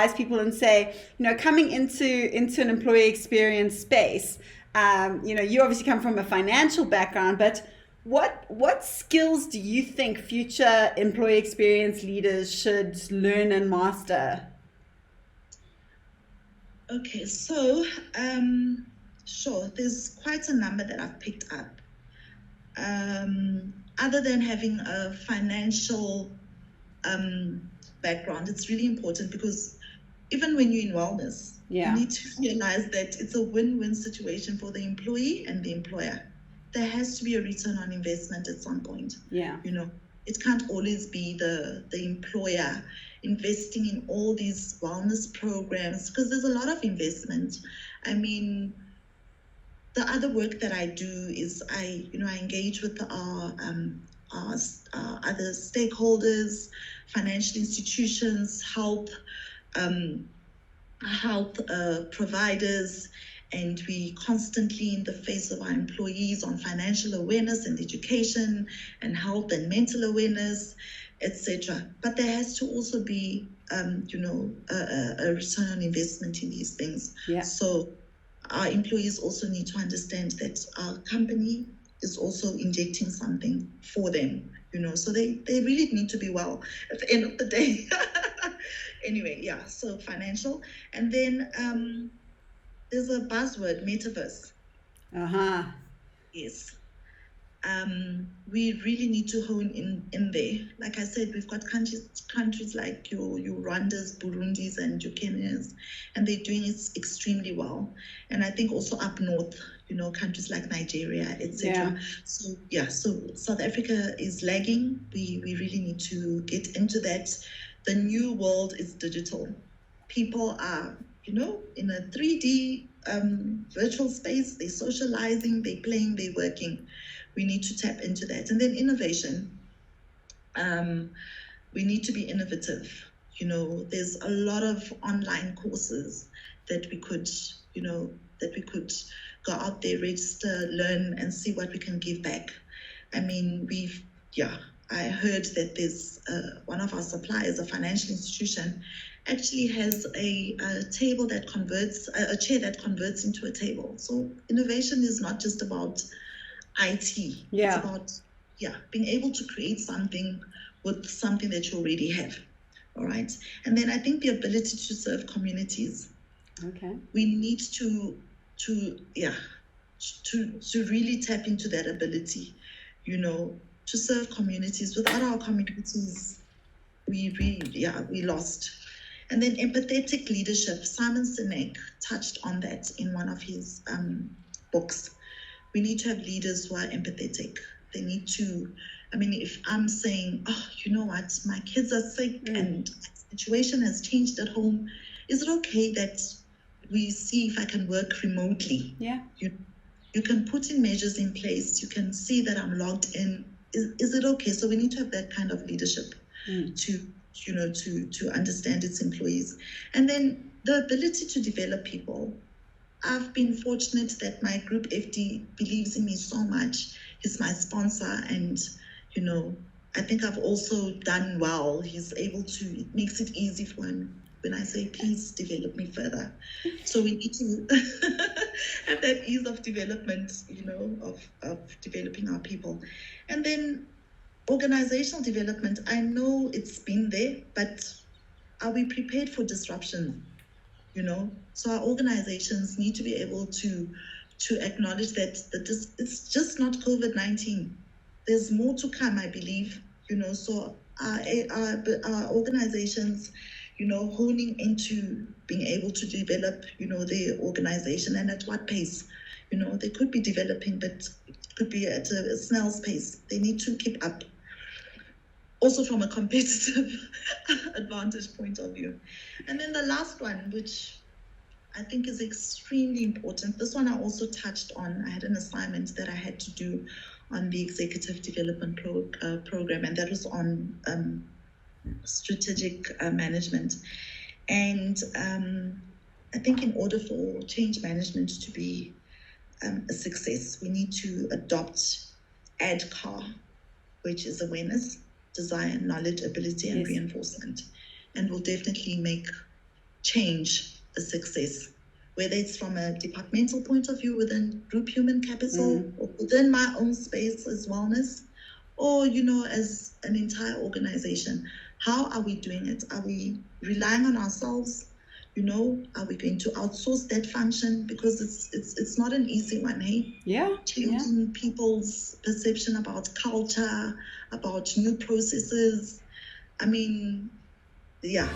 advise people and say, coming into an employee experience space, you obviously come from a financial background, but what skills do you think future employee experience leaders should learn and master? Okay, so sure, there's quite a number that I've picked up. Other than having a financial background, it's really important because even when you're in wellness, you need to realize that it's a win-win situation for the employee and the employer. There has to be a return on investment at some point. It can't always be the employer investing in all these wellness programs, because there's a lot of investment. I mean, the other work that I do is I engage with our other stakeholders, financial institutions, health providers, and we constantly in the face of our employees on financial awareness and education and health and mental awareness, etc. But there has to also be a return on investment in these things. So our employees also need to understand that our company is also injecting something for them, so they really need to be well at the end of the day. Anyway, so financial. And then there's a buzzword, metaverse. Yes. We really need to hone in there. Like I said, we've got countries like your Rwandas, Burundis, and your Kenyans, and they're doing it extremely well. And I think also up north, countries like Nigeria, etc. So South Africa is lagging. We really need to get into that. The new world is digital. People are, in a 3D virtual space. They're socializing, they're playing, they're working. We need to tap into that. And then innovation. We need to be innovative. There's a lot of online courses that we could go out there, register, learn, and see what we can give back. I mean, I heard that there's one of our suppliers, a financial institution, actually has a table that converts, a chair that converts into a table. So innovation is not just about IT. It's about being able to create something with something that you already have. All right. And then I think the ability to serve communities. Okay. We need to really tap into that ability, to serve communities. Without our communities, we lost. And then empathetic leadership. Simon Sinek touched on that in one of his books. We need to have leaders who are empathetic. They need to, if I'm saying, you know what, my kids are sick and the situation has changed at home, is it okay that we see if I can work remotely? You can put in measures in place. You can see that I'm logged in. Is it okay? So we need to have that kind of leadership to understand its employees. And then the ability to develop people. I've been fortunate that my group FD believes in me so much. He's my sponsor, and I think I've also done well. He's able to, it makes it easy for him when I say, please develop me further. So we need to have that ease of development, of developing our people. And then organizational development. I know it's been there, but are we prepared for disruption? So our organizations need to be able to acknowledge that it's just not COVID-19. There's more to come, I believe. So our organizations, honing into being able to develop, their organization, and at what pace. They could be developing, but it could be at a snail's pace. They need to keep up. Also from a competitive advantage point of view. And then the last one, which I think is extremely important. This one I also touched on. I had an assignment that I had to do on the executive development program, and that was on strategic management. And I think in order for change management to be a success, we need to adopt ADCAR, which is awareness, desire, knowledge, ability, and reinforcement. And will definitely make change a success, whether it's from a departmental point of view within group human capital or within my own space as wellness, or, as an entire organization. How are we doing it? Are we relying on ourselves? Are we going to outsource that function? Because it's not an easy one, hey? Yeah. Changing people's perception about culture, about new processes. I mean, yeah.